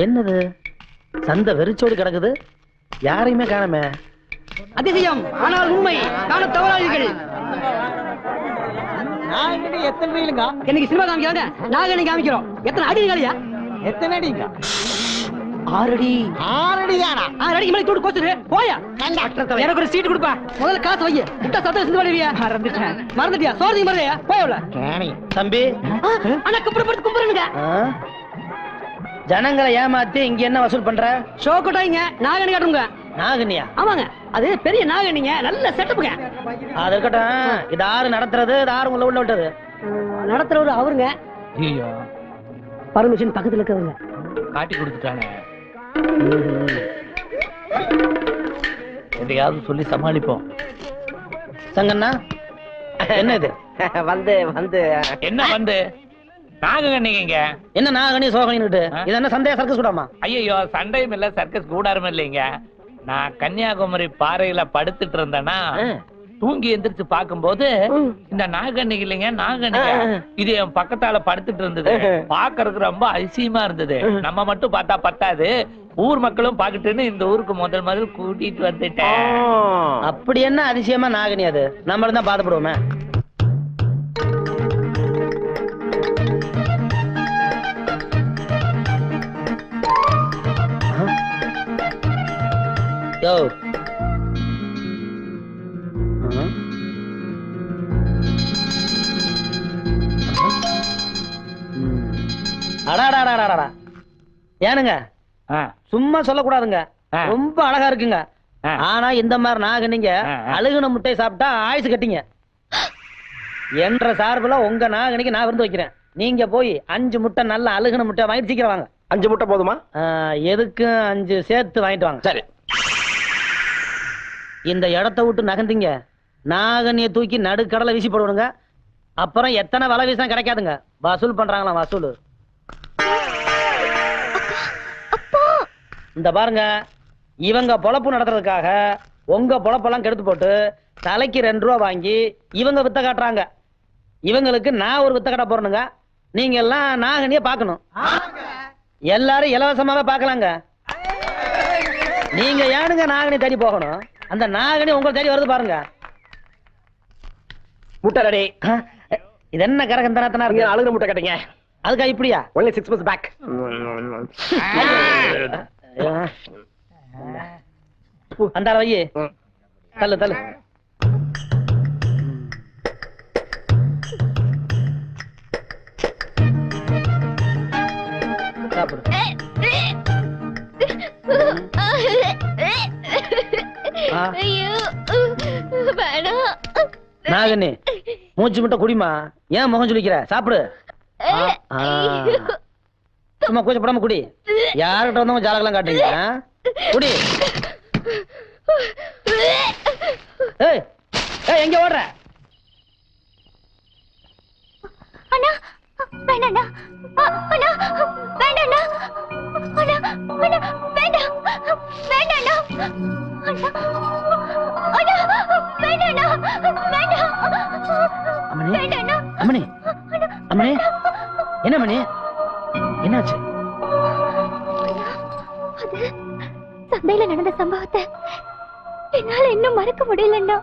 என்னது சந்தை வெறிச்சோடி கிடக்குது, யாரையுமே காணமே. அதிசயம் ஆனால் உண்மை காண தவறாளீர்கள். எத்தனை ரீலுங்க இன்னைக்கு சினிமா காமிக்கிறாங்க, நாங்க காமிக்கிறோம். எத்தனை அடிங்களையா? எத்தனை அடிங்க? 6 அடி. 6 அடி தானா? 6 அடிக்கு மேல தூடு கோச்சுரு போயா. எனக்கு ஒரு சீட் கொடுப்பா. முதல்ல காசு வை. விட்டா சத்தம் சிந்து பண்ணுவியா? மறந்துட்டியா? சோறு மறந்தியா? போயவல தம்பி அண்ணா கும்பிடுறது கும்பிடுங்க. ஜனங்களை ஏமாத்தி இங்க என்ன வசூல் பண்ற? ஷோ கொட்டாய்ங்க, நாகனி காட்டுங்க. நாகனியா? ஆமாங்க, அது பெரிய நாகனிங்க, நல்ல செட்டப்புங்க. அது இருக்கட்டும், இது ஆறு நடத்துறது, இது ஆறு உள்ள விட்டது. நடத்துறவரு அவருங்க. ஐயோ, பர்மிஷன் பக்கத்துல இருக்கிறவங்க. காட்டி கொடுத்துட்டானே, எதையாவது சொல்லி சமாளிப்போம். சங்கண்ணா என்ன இது? வந்து என்ன வந்து நாககண்ணிங்க? என்ன நாகனி சோகனின்னுட்டு? இது என்ன சந்தேக சர்க்கஸ் கூடாமா? ஐயோ, சண்டையும் இல்ல சர்க்கஸ் கூடாரம் இல்லைங்க. நான் கன்னியாகுமரி பாறையில படுத்துட்டு இருந்தேன்னா தூங்கி எந்திரிச்சு பாக்கும்போது இந்த நாககண்ணிக்கு இல்லைங்க, நாககண்ணிங்க இது என் பக்கத்தால படுத்துட்டு இருந்தது. பாக்குறதுக்கு ரொம்ப அதிசயமா இருந்தது. நம்ம மட்டும் பார்த்தா பத்தாது, ஊர் மக்களும் பாக்கிட்டுன்னு இந்த ஊருக்கு முதல் கூட்டிட்டு வந்துட்டேன். அப்படி என்ன அதிசயமா நாகனி? அது நம்மளும் தான் பாதப்படுவோமே. யோ அடாடாடாடாடா, ஏனுங்க சும்மா சொல்லக்கூடாதுங்க, ரொம்ப அழகா இருக்குங்க. ஆனா இந்த மாதிரி நாகனிங்க அழுகுன முட்டை சாப்பிட்டா ஆயுசு கட்டிங்க என்ற சார்புல உங்க நாகனிக்கு நான் விருந்து வைக்கிறேன். நீங்க போய் 5 முட்டை நல்ல அழுகுன முட்டை வாங்கிட்டு சீக்கிரம் வாங்க. 5 முட்டை போதுமா? எதுக்கு 5 சேர்த்து வாங்கிட்டு வாங்க. சரி. இந்த இடத்த விட்டு நகர்ந்தீங்க, நாகனியை தூக்கி நடுக்கடலை வீசி போடுவாங்க. அப்புறம் எத்தனை வலை வீசா கிடைக்காதுங்க. வசூல் பண்றாங்களா வசூல். இந்த பாருங்க, இவங்க பொழப்பு நடத்துறதுக்காக உங்க பொழப்பெல்லாம் கெடுத்து போட்டு தலைக்கு 2 ரூபா வாங்கி இவங்க வித்த காட்டுறாங்க. இவங்களுக்கு நான் ஒரு வித்த காட்ட போறேனுங்க. நீங்க எல்லாம் நாகனிய பாக்கணும். எல்லாரும் இலவசமாவே பாக்கலாங்க. நீங்க ஏனுங்க நாகனி தேடி போகணும்? அந்த நாகனி உங்களை தேடி வருது பாருங்க. முட்டை ரெடி. இது என்ன கரகந்தனத்தனா இருக்கு? அழுகுற முட்டை கட்டுங்க. அதுக்கா இப்படியா? only 6 months back. அந்த வையே தள்ளு தள்ளு. சாப்பிடு. நாகனி மூச்சு மட்டும் குடிமா. ஏன் முகம் சொல்லிக்கிற? சாப்பிடு. சும்மா கூச்சப்படாம குடி. யார்கிட்ட வந்தவங்க ஜாலகெல்லாம் காட்டுறீங்க? குடி. ஏய் ஏய், எங்க ஓடுற? அண்ணா வேண்டாண்ணா, அண்ணா வேண்டாண்ணா, அண்ணா அண்ணா வேண்டாம், வேண்டாண்ணா, அண்ணா அண்ணா வேண்டாண்ணா, வேண்டாம். அம்மணி வேண்டாண்ணா. அம்மணி அம்மணி, என்ன மணி, என்னாச்சு? அது சந்தையில நடந்த சம்பவத்தை என்னால இன்னும் மறக்க முடியலண்ணா.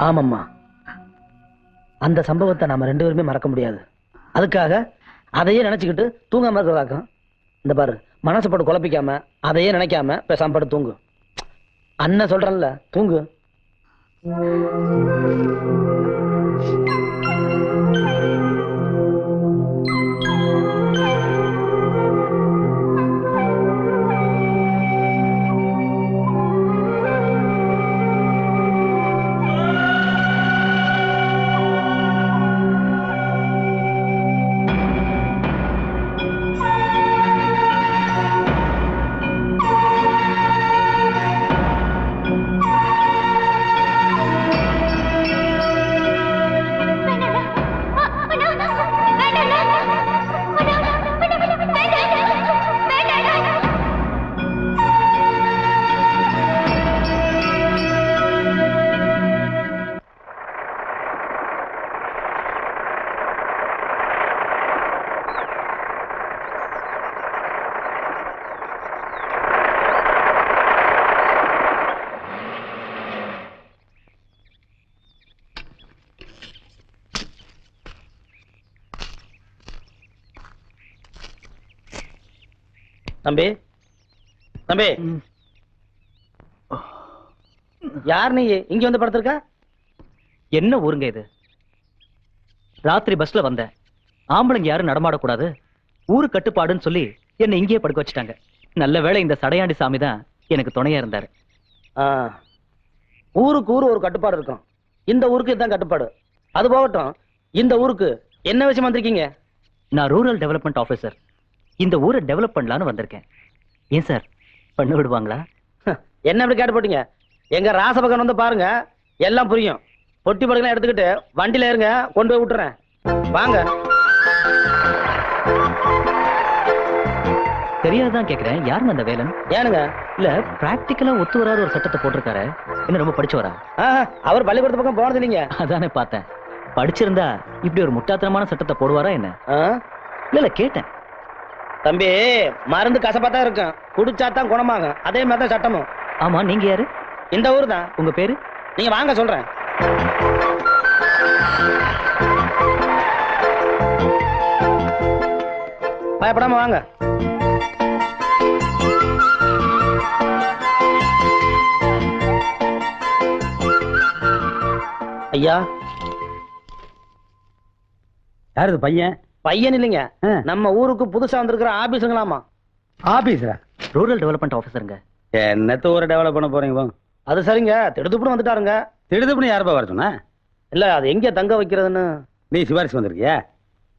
ஆமாம்மா, அந்த சம்பவத்தை நாம 2 பேருமே மறக்க முடியாது. அதுக்காக அதையே நினைச்சுக்கிட்டு தூங்காம இருக்கிறதாக்கும். இந்த பாரு, மனசு போட்டு குழப்பிக்காம அதையே நினைக்காம பேசாம படுத்து தூங்கு. அண்ணன் சொல்றேன்ல, தூங்கு. வேண்டாண்ணா, தம்பி தம்பி யார் நீ இங்க வந்து படுத்திருக்க? என்ன ஊருங்க இது? ராத்திரி பஸ்ல வந்தேன். ஆம்பளைங்க யாரும் நடமாடக்கூடாது, ஊரு கட்டுப்பாடுன்னு சொல்லி என்ன இங்கேயே படுக்க வச்சுட்டாங்க. நல்ல வேளை இந்த சடையாண்டி சாமி தான் எனக்கு துணையா இருந்தாரு. ஆ, ஊருக்கு ஊரு ஒரு கட்டுப்பாடு இருக்கும். இந்த ஊருக்கு இதுதான் கட்டுப்பாடு. அது போகட்டும், இந்த ஊருக்கு என்ன விஷயம் வந்திருக்கீங்க? நான் ரூரல் டெவலப்மெண்ட் ஆபீசர். இந்த ஊரை டெவலப் பண்ணலான்னு வந்திருக்கேன். ஏன் சார், பண்ண விடுவாங்களா? என்ன அப்படி கேட்டு போட்டீங்க? எங்க ராசபகன் வந்து பாருங்க, எல்லாம் புரியும். பொட்டி படுக்கலாம் எடுத்துக்கிட்டு வண்டியில இருங்க, கொண்டு போய் விட்டுறேன். வாங்க. தெரியாதான் கேக்குறேன், யாருங்க அந்த வேலன்? ஏனுங்க? இல்ல பிராக்டிக்கலா ஒத்து வராத ஒரு சட்டத்தை போட்டிருக்காரு. என்ன ரொம்ப படிச்சவரா? அவர் பள்ளிக்கூடத்து பக்கம் போனது இல்லைங்க. அதானே பார்த்தேன். படிச்சிருந்தா இப்படி ஒரு முட்டாத்தனமான சட்டத்தை போடுவாரா என்ன? இல்ல கேட்டேன். தம்பி, மருந்து கசப்பாத்தான் இருக்கும், குடிச்சாதான் குணமாகும். அதே மாதிரி தான் சட்டமும். ஆமா, நீங்க யாரு? இந்த ஊர் தான். உங்க பேரு? நீங்க வாங்க சொல்றேன். பயப்படாம வாங்க. ஐயா, யாரு இது பையன்? பையன் இல்லைங்க, நம்ம ஊருக்கு புதுசா வந்திருக்கிற ஆபீஸுங்களாமா. ஆபீஸரா? Rural development ஆபீசருங்க. என்னத்த ஊரை டெவலப் பண்ண போறீங்க? அது சரிங்க, திடுதுப்புன்னு வந்துட்டாருங்க. திடுதுப்புன்னு யாருப்பா வர சொன்னா? இல்ல, அது எங்க தங்க வைக்கிறதுன்னு. நீ சிபாரிசு வந்திருக்கியா?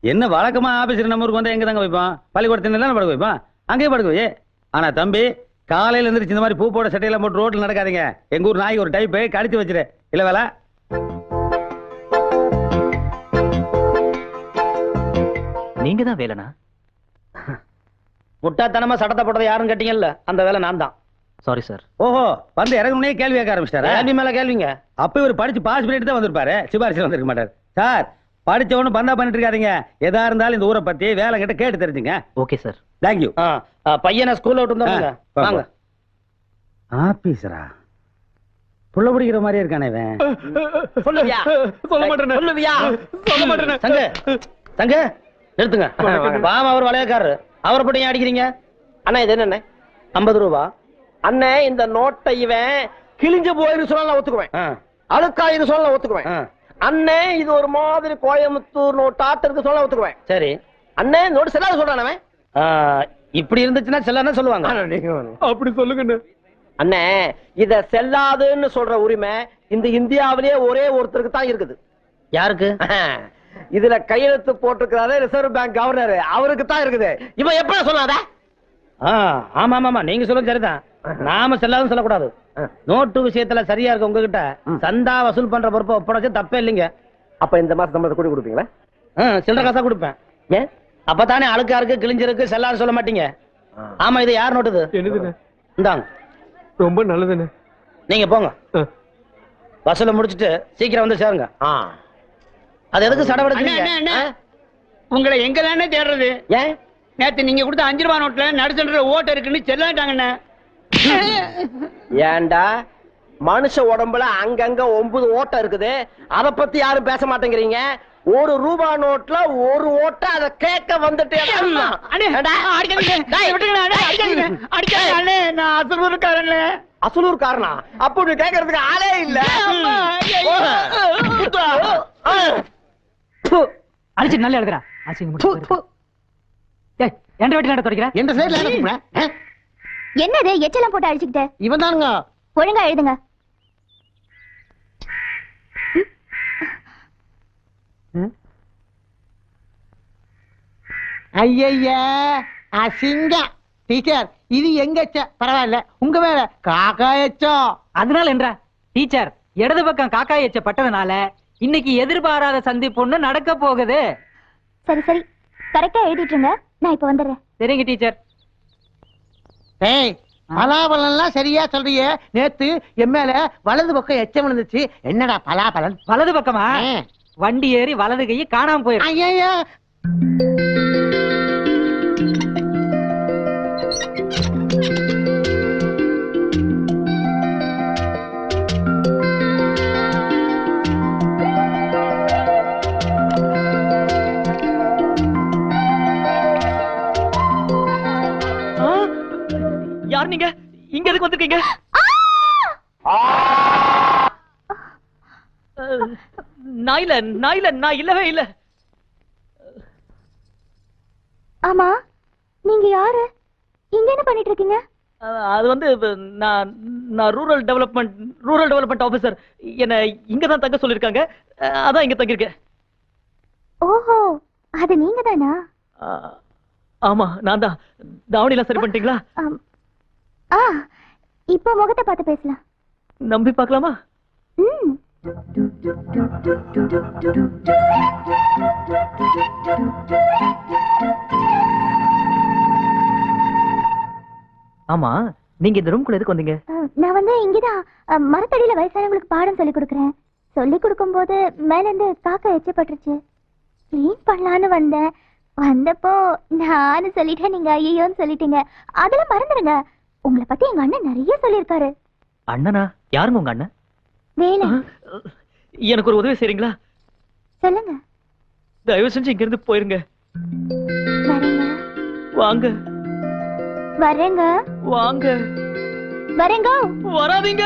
என்ன வழக்கமா ஆபீசர் நம்ம ஊருக்கு வந்தா எங்க தங்க வைப்பான்? பள்ளிக்கூடத்துல தானே படுக்க வைப்பான், அங்கேயே படுக்க வை. ஆனா தம்பி, காலையில இருந்துச்சு இந்த மாதிரி பூ போட சட்டையெல்லாம் போட்டு ரோட்ல நடக்காதீங்க. எங்க ஊர் நாய்க்கு ஒரு டைப் கடிச்சு வச்சிரு. இல்ல வேலை. நீங்க தான் வேலனா? முட்டாத்தனமா சட்டத்தை போட்டது யாருன்னு கேட்டீங்கல்ல, அந்த வேலை நான் தான். Sorry sir. ஓஹோ, வந்து இறங்கணும்னே கேள்வி கேட்க ஆரம்பிச்சிட்டாரா? கேள்வி மேல கேள்விங்க. அப்ப இவர் படிச்சு பாஸ் பண்ணிட்டு தான் வந்திருப்பாரு, சிபாரிசு வந்திருக்க மாட்டார். சார், படிச்சவனு பந்தா பண்ணிட்டு இருக்காதீங்க. எதா இருந்தாலும் இந்த ஊரை பத்தி வேலை கிட்ட கேட்டு தெரிஞ்சுங்க. Okay sir. தேங்க்யூ. பையனை ஸ்கூல்ல விட்டு வந்தாங்க. வாங்க. ஆபீசரா? புள்ள பிடிக்கிற மாதிரியே இருக்கானே இவன். சொல்லுவியா? சொல்ல மாட்டேன். சொல்லுவியா? சொல்ல மாட்டேன். தங்க தங்க நிறுத்துங்க. பாமா, அவர் வளையக்காரரு. அவரை போட்டு ஏன் அடிக்கிறீங்க? அண்ணா, இது என்ன? 50 ரூபா. அண்ணே, இந்த நோட்டை இவன் கிழிஞ்சு போயிரு சொல்ல ஒத்துக்குவேன், அழுக்காயிரு சொல்ல ஒத்துக்குவேன். அண்ணே, இது ஒரு மாதிரி கோயம்புத்தூர் நோட்டாட்டு இருக்கு சொல்ல ஒத்துக்குவேன். சரி. அண்ணே, நோட்டு செல்லாத சொல்றானே. இப்படி இருந்துச்சுன்னா செல்லன்னு சொல்லுவாங்க. அப்படி சொல்லுங்க அண்ணே. இத செல்லாதுன்னு சொல்ற உரிமை இந்த இந்தியாவிலேயே ஒரே ஒருத்தருக்கு தான் இருக்குது. யாருக்கு? இதுல கையெழுத்து போட்டிருக்கிறாரு ரிசர்வ் பேங்க் கவர்னர், அவருக்கு தான் இருக்குது. இவன் எப்படி சொல்லாத? ஆமா ஆமா, நீங்க சொல்றது சரிதான். நாம செல்லாதுன்னு சொல்லக்கூடாது. நோட்டு விஷயத்துல சரியா இருக்கு உங்ககிட்ட. சந்தா வசூல் பண்ற பொறுப்பை ஒப்படைச்சு தப்பே இல்லைங்க. அப்ப இந்த மாசம் சம்பளத்தை கூட்டி கொடுப்பீங்களா? சில்லற காசா கொடுப்பேன். ஏன்? அப்பதானே அழுக்கா இருக்கு, கிழிஞ்சிருக்கு, செல்லாது சொல்ல மாட்டீங்க. ஆமா, இது யார் நோட்டுது? இந்தாங்க. ரொம்ப நல்லதுன்னு. நீங்க போங்க, வசூல முடிச்சிட்டு சீக்கிரம் வந்து சேருங்க. அது எதுக்கு சடவெடுக்கிறீங்க? உங்களை எங்க தானே தேடுறது? ஏன்? நேத்து நீங்க கொடுத்த 5 ரூபாய் நோட்ல நடுச்சன்ற ஓட்ட இருக்குன்னு செல்லாட்டாங்கண்ணே. ஏண்டா, மனுஷ உடம்புல அங்கங்க 9 ஓட்டம் இருக்குது, அத பத்தி யாரும் பேச மாட்டேங்கிறீங்க. 1 ரூபாய் நோட்ல 1 ஓட்ட, அத கேட்க வந்துட்டு அசலூர் காரணா? அப்படி கேட்கறதுக்கு ஆளே இல்ல. அடிச்சு நல்லா எழுதுறா. எந்த வீட்டு நட தொடக்கிறேன்? எந்த சைடுல? என்னது எச்செல்லாம் போட்டு அடிச்சுக்கிட்ட? இவன் தானுங்க. ஒழுங்கா எழுதுங்க. ஐயா, அசிங்கம். டீச்சர், இது எங்க பரவாயில்ல, உங்க மேல காக்கா எச்சம். அதனால என்ன டீச்சர், இடது பக்கம் காக்காய் எச்ச பட்டதுனால இன்னைக்கு எதிர்பாராத சந்திப்பு ஒண்ணு நடக்க போகுது. சரி சரி, கரெக்டா எழுதிட்டுருங்க, நான் இப்ப வந்துடுறேன். சரிங்க டீச்சர். ஏய், பலாபலன்லாம் சரியா சொல்றியே. நேத்து என் மேல வலது பக்கம் எச்சம் விழுந்துச்சு. என்னடா பலாபலன்? வலது பக்கமா? வண்டி ஏறி வலது கையை காணாம போயிரு. ஐயா, நான் இல்லவே இல்ல. ஆமா, நீங்க யாரு? இங்க என்ன பண்ணிட்டு இருக்கீங்க? அது வந்து நான் ரூரல் டெவலப்மெண்ட் ஆபீசர். என்ன இங்க தான் தங்க சொல்லிருக்காங்க. அதான் இங்க தங்கி இருக்கேன். ஓஹோ, அது நீங்க தானா? ஆமா, நான் தான். தாவணி எல்லாம் சரி பண்ணிட்டீங்களா? ஆ, இப்போ முகத்தை பார்த்து பேசலாம். நம்பி பார்க்கலாமா? ம். ஆமா, நீங்க இந்த ரூம்குள்ள எதுக்கு வந்தீங்க? நான் வந்து இங்கதான் மரத்தடியில வயசானவங்களுக்கு பாடம் சொல்லி கொடுக்கறேன். சொல்லி கொடுக்கும்போது மேல இருந்து காக்கா எச்சப்பட்டுருச்சு. கிளீன் பண்ணலான்னு வந்தேன். வந்தப்போ நானும் சொல்லிட்டேன், நீங்க ஐயோன்னு சொல்லிட்டீங்க. அதெல்லாம் மறந்துடுங்க. உங்களை பத்தி எங்க அண்ணன் நிறைய சொல்லியிருக்காரு. அண்ணனா? யாருங்க உங்க அண்ணன்? வேலை. எனக்கு ஒரு உதவி செய்றீங்களா? சொல்லுங்க. தயவு செஞ்சு இங்க இருந்து போயிருங்க. வரேங்க. வாங்க. வரேங்க. வாங்க. வரேங்க. வராதீங்க.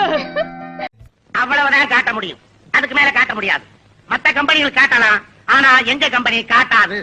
அவ்வளவுதான் காட்ட முடியும், அதுக்கு மேல காட்ட முடியாது. மத்த கம்பெனிகள் காட்டலாம், ஆனா எங்க கம்பெனி காட்டாது.